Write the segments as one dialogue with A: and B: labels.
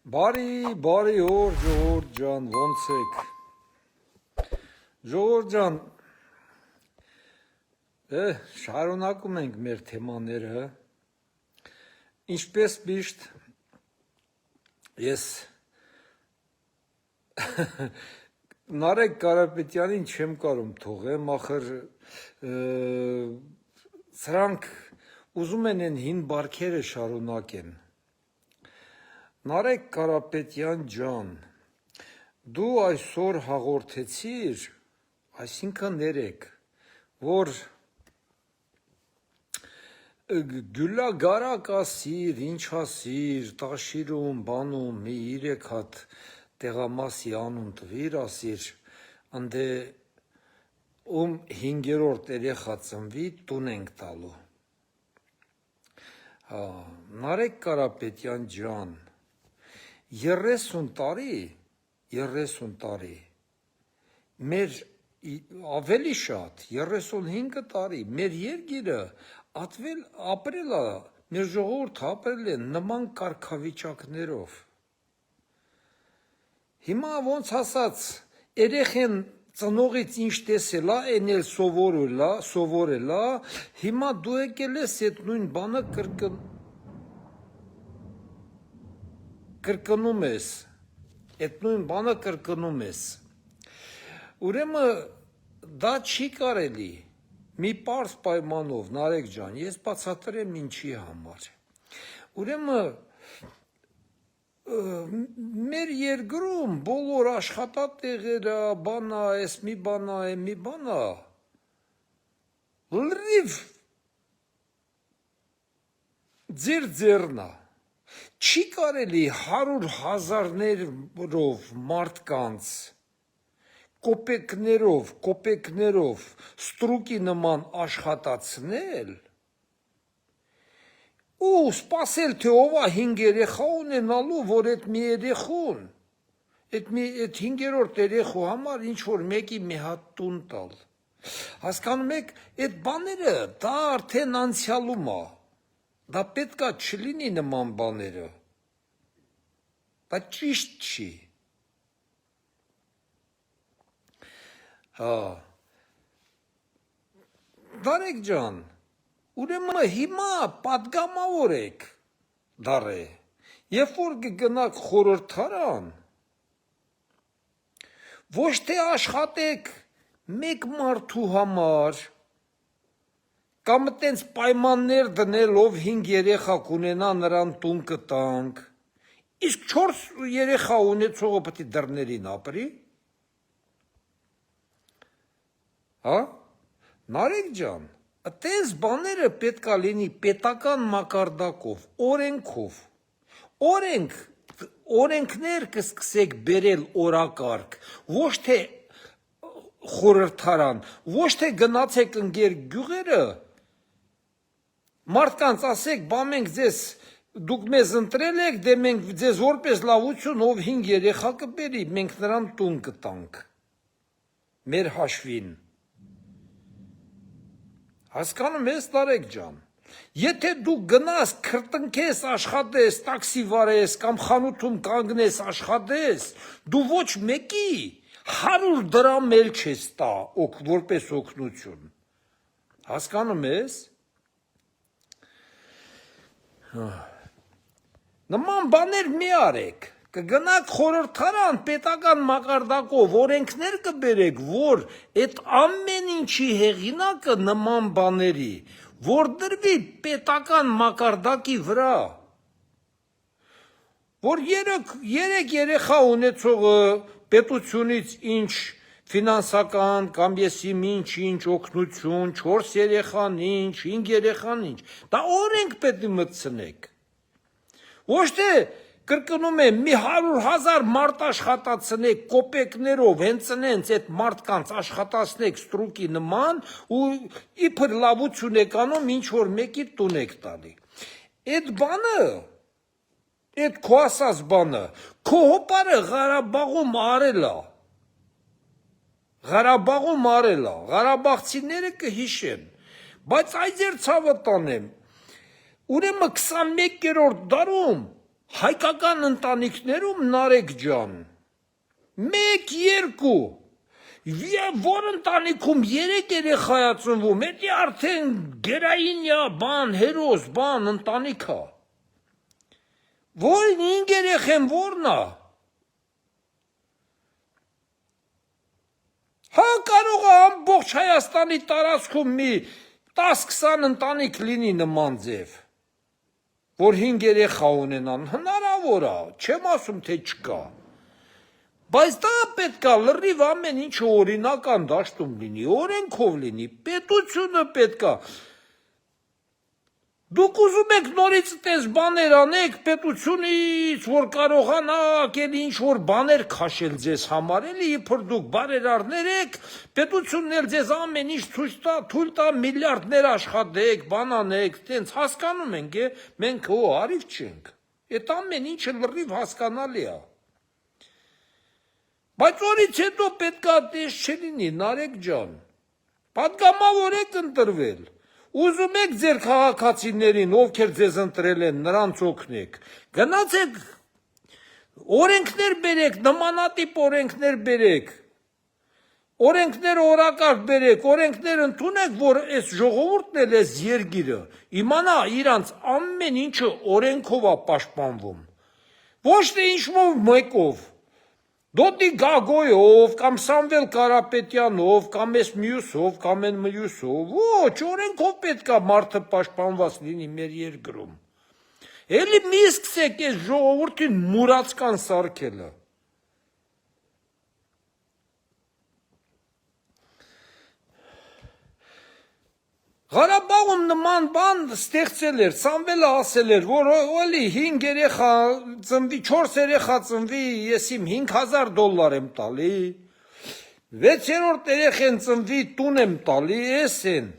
A: Բարի օր, Ժողովուրդ ջան, ոնց եք։ Ժողովուրդ ջան, շարունակում ենք մեր թեմաները։ Ինչպես միշտ ես Նարեկ Կարապետյանին չեմ կարող թողեմ, ախր սրանք ուզում են են հին բարքերը շարունակեն։ Նարեկ Կարապետյան ջան, դու այսօր հաղորդեցիր, այսինքն ներեք, որ գյուլա գարակ ասիր, ինչ ասիր, տաշիրում, բանում, մի 3 հատ տեղամասի անուն տվիր ասիր, ընդե ում 5-րդ երեխա ծնվի տուն ենք տալու։ Նարեկ Կարապետյան ջան, 30 տարի, մեր ավելի շատ, 35 տարի, մեր երկիրը ապրել է, մեր ժողովուրդը ապրել է նման կարգավիճակներով։ Հիմա ոնց ասած, երեխեն ծնողից ինչ տեսել է, այն էլ սովորել է, հիմա դու եկել ես այդ նույն բանը կրկնում ես, ուրեմն դա չի կարելի, մի պարզ պայմանով, Նարեկ ջան, ես բացատրեմ ինչի համար, ուրեմն մեր երկրում բոլոր աշխատատեղերը, բանա, ես մի բանա, լրիվ ձեր ձեռնա, չի կարելի 100 հազարներով մարդկանց, կոպեկներով ստրուկի նման աշխատացնել ու սպասել, թե ով է 5 երեխա ունենալու, որ այդ մի երեխուն, այդ 5-րդ երեխու համար ինչ-որ մեկի մի հատ տուն տալ։ Հասկանում եք, այդ բաները, դա արդեն անցյալում է, դա պետքա չլինի նման բաները, դա ճիշտ չի։ Նարեկ ջան, ուրեմն հիմա պատգամավոր եք դարե, երբ որ գնաք խորհրդարան, ոչ թե աշխատեք մեկ մարդու համար, կամ տենց պայմաններ դնելով 5 երեխա կունենա նրան տուն կտանք, իսկ 4 երեխա ունեցողը պետք է դռներին ապրի։ Նարեկ ջան, այդպես բաները պետք է լինի պետական մակարդակով, օրենքներ կսկսեք բերել օրակարգ, ոչ թե խորհրդարան, ոչ թե գնացեք ընկեր գյուղերը, մարդկանց ասեք, բա մենք ձեզ, դուք մեզ ընտրել եք, դե մենք ձեզ որպես լավություն ով 5 երեխա կբերի, մենք նրան տուն կտանք, մեր հաշվին։ Հասկանում ես, Նարեկ ջան, եթե դու գնաս քրտնքես աշխատես, տաքսի վարես կամ խանութում կանգնես աշխատես, դու ոչ մեկի 100 դրամ էլ չես տա որպես օգնություն։ Հասկանում ես։ Նման բաներ մի արեք, կգնաք խորհրդարան պետական մակարդակով օրենքներ կբերեք, որ այդ ամեն ինչի հեղինակը նման բաների, որ դրվի պետական մակարդակի վրա, որ 3 երեխա ունեցողը պետությունից ինչ ֆինանսական կամ եսիմ ինչ օգնություն, 4 երեխան ինչ, 5 երեխան ինչ, դա օրենք պետք է մտցնեք, ոչ թե կրկնում եմ, մի 100,000 մարդ աշխատացնեք կոպեկներով, հենց այդ մարդկանց աշխատացնեք ստրուկի նման ու իբր լավություն եք անում, ինչ-որ մեկի տուն եք տալի։ Այդ բանը, այդ քո ասած բանը, քո հոպարը Ղարաբաղում արել է, Ղարաբաղցիները կհիշեն, բայց այդեր ցավը տանեմ, ուրեմն 21-րդ դարում հայկական ընտանիքներում Նարեկ ջան, 1-2, որ ընտանիքում 3 երեխա է ծնվում, էդի արդեն գերայինյա բան, հերոս բան ընտանիքա։ Որին 5 երեխեն որն է։ Հա կարող է ամբողջ Հայաստանի տարածքում մի 10-20 ընտանիք լինի նման ձև, որ 5 երեխա ունենան, հնարավոր է, չեմ ասում թե չկա։ Բայց դա պետք է լրիվ ամեն ինչը օրինական դաշտում լինի, օրենքով լինի, պետությունը պետք է։ Դուք ուզում եք նորից այդպես բաներ անեք պետությունից, որ կարողանաք էլ ինչ-որ բաներ քաշել ձեզ համար, էլի իբր դուք բարերարներ եք, պետությունն էլ ձեզ ամեն ինչ թույլ տա միլիարդներ աշխատեք, բան անեք, տենց հասկանում ենք, մենք արիվ չենք, այդ ամեն ինչը լրիվ հասկանալի է։ Բայց օրից հետո պետք է այդպես չլինի, Նարեկ ջան, պատգամավոր եք ընտրվել։ Ուզում եք ձեր քաղաքացիներին, ովքեր ձեզ ընտրել են, նրանց օգնեք, գնացեք օրենքներ բերեք, նմանատիպ օրենքներ բերեք, օրենքներ օրակարգ բերեք, օրենքներ ընդունեք, որ այս ժողովուրդն էլ այս երկիրը իմանա իրանց ամեն ինչը օրենքով է պաշտպանվում, ոչ թե ինչ-որ մեկով, Դոտի Գագոյով, կամ Սամվել Կարապետյանով, կամ այս մյուսով, կամ այն մյուսով, ոչ, օրենքով պետք է մարդը պաշտպանված լինի մեր երկրում։ Էլի մի սկսեք այս ժողովրդին մուրացկան սարքելը։ Ղարաբաղում նման բան ստեղծել էր, Սամվելը ասել էր, որ էլի 5 երեխա ծնվի, 4 երեխա ծնվի, ես իմ $5,000 եմ տալի, 6-րդ երեխան ծնվի, տուն եմ տալի, ես են։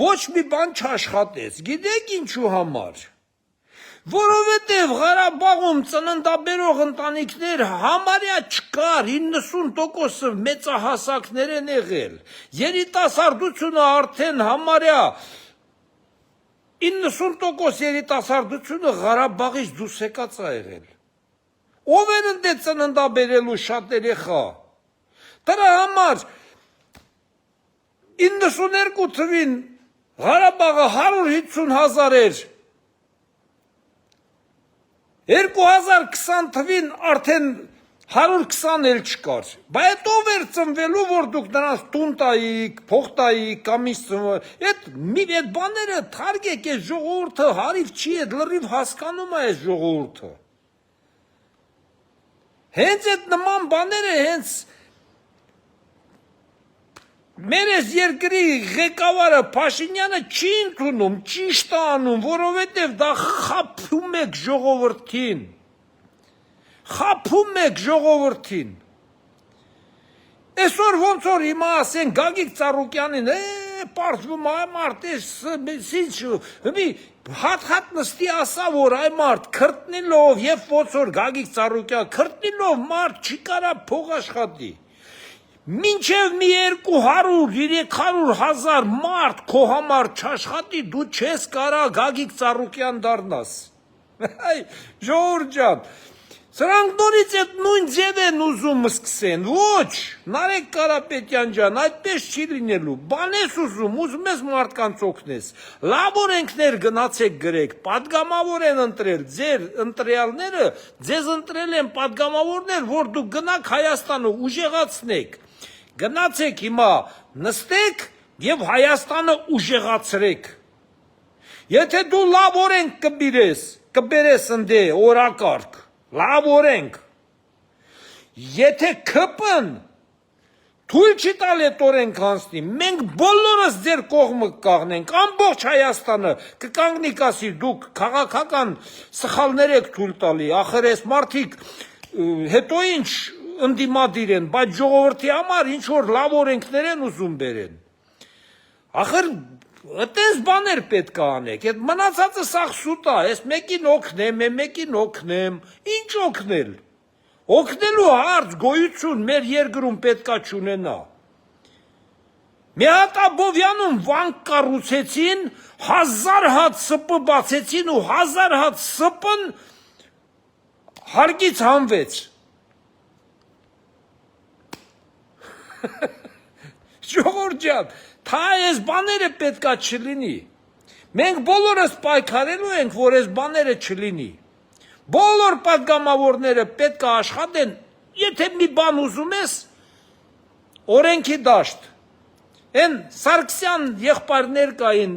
A: Ոչ մի բան չաշխատեց, գիտեք ինչու համար։ Որովհետև Ղարաբաղում ծննդաբերող ընտանիքներ համարյա չկար, 90%-ը մեծահասակներ են եղել, երիտասարդությունը արդեն համարյա 90% երիտասարդությունը Ղարաբաղից դուրս եկած է եղել։ Ով էր ընդ ծննդաբերելու շատ երեխա։ Դրա համար 92 թվին Ղարաբաղը 150,000 էր, 2020 թվին արդեն 120 էլ չկար, բայց ով էր ծնվելու, որ դուք նրանց տուն տայիք, փող տայիք, կամ այդ բաները թարգեք, այս ժողովուրդը հարիվ չի, այդ լրիվ հասկանում է այս ժողովուրդը։ Հենց այդ նման բաները հենց մեր այս երկրի ղեկավարը Փաշինյանը չի ընդունում, ճիշտ է անում, որովհետև դա խաբում եք ժողովրդին, խաբում եք ժողովրդին։ Այսօր ոնց որ հիմա ասեն Գագիկ Ծառուկյանին, պարզվում է մարդ, հատ նստի ասա, որ այ մարդ քրտնելով, և ոնց որ Գագիկ Ծառուկյան քրտնելով մարդ չի կարա փող աշխատի։ Մինչև մի 200-300 հազար մարդ քո համար չաշխատի, դու չես կարա Գագիկ Ծառուկյան դառնաս։ Ժողովուրդ ջան, սրանք նորից այդ նույն ձև են ուզում սկսեն, ոչ, Նարեկ Կարապետյան ջան, այդպես չի լինելու, բան ես ուզում ես մարդկանց օգնես, լավ օրենքներ գնացեք գրեք, պատգամավոր են ընտրել, ձեր ընտրյալները ձեզ ընտրել են պատգամավորներ, որ դուք գնաք Հայաստանը ուժեղացնեք, գնացեք հիմա նստեք և Հայաստանը ուժեղացրեք, եթե դու լավ օրենք կբերես ընդե օրակարգ, լավ օրենք, եթե ԿՊ-ն թույլ չի տալ այդ օրենք անցնի, մենք բոլորս ձեր կողմը կկանգնենք, ամբողջ Հայաստանը կկանգնի կասի դուք քաղաքական սխալներ եք թույլ տալի, ախր այս մարդիկ հետո ինչ ընդդիմադիր են, բայց ժողովրդի համար ինչ որ լավ օրենքներ են ուզում բերեն։ Ախր այդպես բաներ պետք է անեք, այդ մնացածը սաղ սուտ է, ես մեկին օգնեմ, մեկին օգնեմ, ինչ օգնել։ Օգնելու հարց գոյություն մեր երկրում պետք է չունենա։ Մի հատ Աբովյանում վանք կառուցեցին, 1000 հատ ՍՊ բացեցին ու 1000 հատ ՍՊ-ն հարկից հանվեց։ Ժողովուրդ ջան, թա այս բաները պետքա չլինի։ Մենք բոլորս պայքարելու ենք, որ այս բաները չլինի։ Բոլոր պատգամավորները պետքա աշխատեն, եթե մի բան ուզում ես, օրենքի դաշտ։ Են Սարգսյան եղբայրներ կային,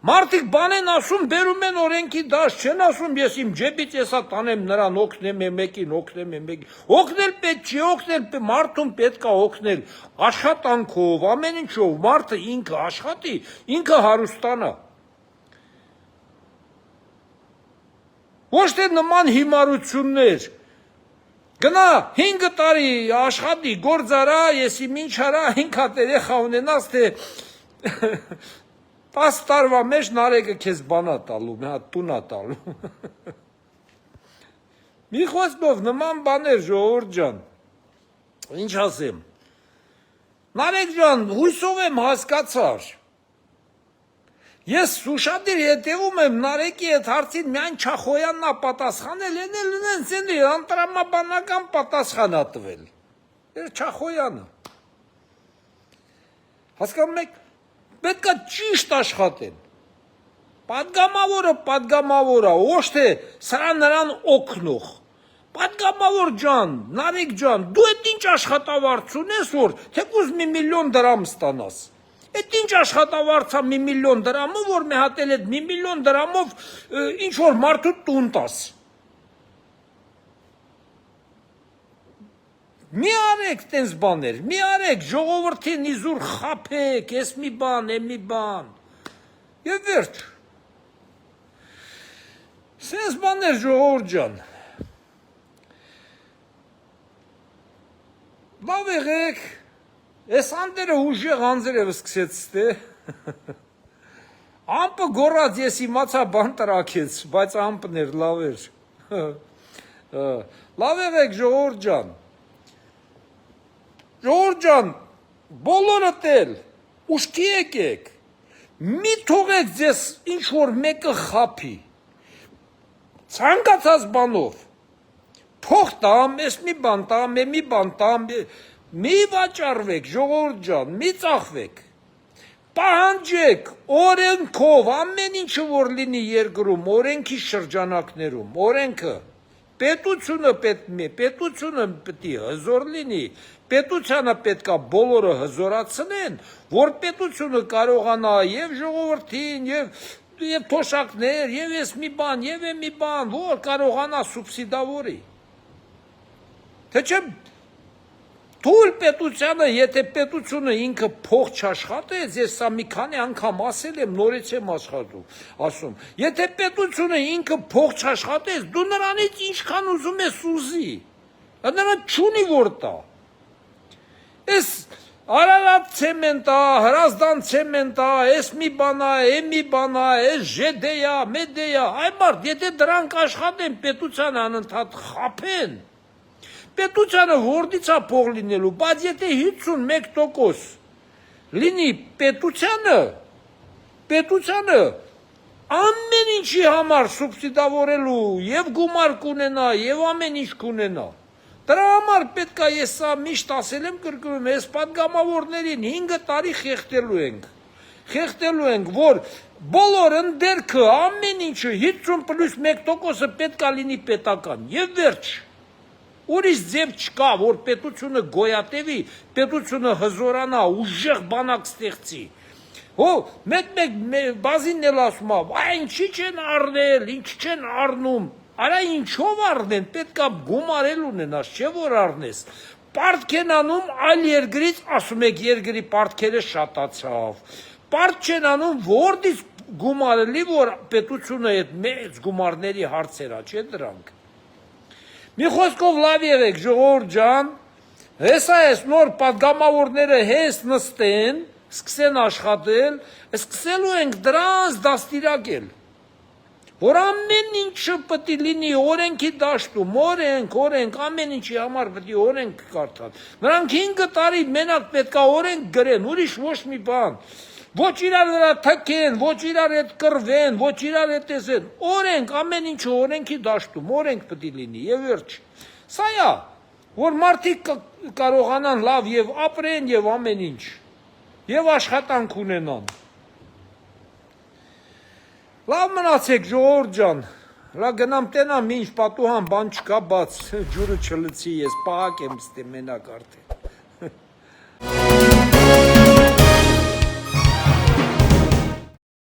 A: մարդիկ բան են ասում, բերում են օրենքի դաշտ, չեն ասում ես իմ ջեբից եսա տանեմ նրան, օգնեմ մեկին, օգնեմ մեկին։ Օգնել պետք չի, օգնել մարդուն պետք է օգնել աշխատանքով, ամեն ինչով, մարդը ինքը աշխատի, ինքը հարուստանա։ Ոչ թե նման հիմարություններ։ Գնա 5 տարի աշխատի, գործարա, եսի ինչ արա, 5 հատ երեխա ունենաս, թե 10 տարվա մեջ Նարեկը քեզ բանա տալու, մի հատ տուն ա տալու։ Մի խոսքով նման բաներ, ժողովուրդ ջան, ինչ ասեմ։ Նարեկ ջան, հույսով եմ հասկացար։ Ես ուշադիր հետևում եմ Նարեկի այդ հարցին միայն Չախոյանն ա պատասխանել, են անտրամաբանական պատասխան ա տվել։ Չախոյանը։ Հասկանում եք, պետք է ճիշտ աշխատեն։ Պատգամավորը, ոչ թե սրա նրան օգնող։ Պատգամավոր ջան, Նարեկ ջան, դու այդ ինչ աշխատավարձ ունես, որ թեկուզ մի միլիոն դրամ ստանաս։ Այդ ինչ աշխատավարձա մի միլիոն դրամով, որ մի հատ էլ այդ մի միլիոն դրամով ինչ որ մարդու տուն տաս։ Մի արեք տենց բաներ, մի արեք, ժողովրդին իզուր խափեք, ես մի բան, մի բան։ Եվ վերջ։ Սենց բաներ, ժողովուրդ ջան։ Լավ եղեք, ես անտերը ուժեղ անձերև սկսեց ստե, ամպը գորած ես իմացա բան տրակեց, բայց ամպն էր, լավ էր, լավ եղեք ժողովուրդ ջան, բոլորդ էլ, ուշքի եկեք, մի թողեք ձեզ ինչ-որ մեկը խապի, ցանկացած բանով, փող տամ, ես մի բան տամ, մի վաճառվեք, ժողովուրդ ջան, մի ծախվեք, պահանջեք, օրենքով, ամեն ինչը որ լինի երկրում, օրենքի շրջանակներում, օրենքը, պետությունը պետք է հզոր լինի, պետությանը պետք է բոլորը հզորացնեն, որ պետությունը կարողանա և ժողովրդին, և թոշակներ, և ես մի բան, որ կարողանա սուբսիդավորի, թե չէ թույլ պետությանը, եթե պետությունը ինքը փող չաշխատեց, ես սա մի քանի անգամ ասել եմ, նորից եմ ասում, եթե պետությունը ինքը փող չաշխատեց, դու նրանից ինչքան ուզում ես ուզի, նրան չունի որ տա, ես Արարատ ցեմենտա, Հրազդան ցեմենտա, ես մի բանա, ես ժեդեյա, մեդեյա, այ մարդ, եթե դրանք աշխատեն, պետությանը անընդհատ խափեն, պետությանը որդից է փող լինելու, բայց եթե 51% լինի պետությանը ամեն ինչի համար սուբսիդավորելու և գումար կունենա, և ամեն ինչ կունենա, դրա համար պետք է ես սա միշտ ասել եմ կրկնում, ես պատգամավորներին 5 տարի խեղտելու ենք, որ բոլոր ընդերքը, ամեն ինչը 50+1%-ը պետք է լինի պետական, և վերջ, ուրիշ ձև չկա, որ պետությունը գոյատևի, պետությունը հզորանա, ուժեղ բանակ ստեղծի, մեկ բազինն էլ ասում է, ինչի չեն առնել, ինչ չեն առնում, արա ինչով առնեն, պետք է գումարել ունենաս, չէ որ առնես, պարտք են անում այլ երկրից, ասում եք երկրի պարտքերը շատացավ, պարտ չեն անում որդից գումարելի, որ պետությունը այդ մեծ գումարների հարցերա, չէ դրանք։ Մի խոսքով լավ եղեք, ժողովուրդ ջան, հեսա ես նոր պատգամավորները հես նստեն, սկսեն աշխատել, սկսելու ենք դրանց դաստիարակել, որ ամեն ինչը պետք է լինի օրենքի դաշտում, օրենք, ամեն ինչի համար պետք է օրենք կարդալ։ Նրանք 5 տարի մենակ պետք է օրենք գրեն, ուրիշ ոչ մի բան։ Ոչ իրար վրա թքեն, ոչ իրար հետ կռվեն, ոչ իրար հետ տեսեն։ Օրենք, ամեն ինչը օրենքի դաշտում, օրենք պետք է լինի եւ վերջ։ Սա է, որ մարդիկ կարողանան լավ եւ ապրեն եւ ամեն ինչ եւ աշխատանք ունենան։ Լավ մնացեք ժողովուրդ ջան։ Լա գնամ տենամ ինչ պատուհան բան չկա բաց ջուրը չլցի ես պահակ եմ ստե մենակ արդեն։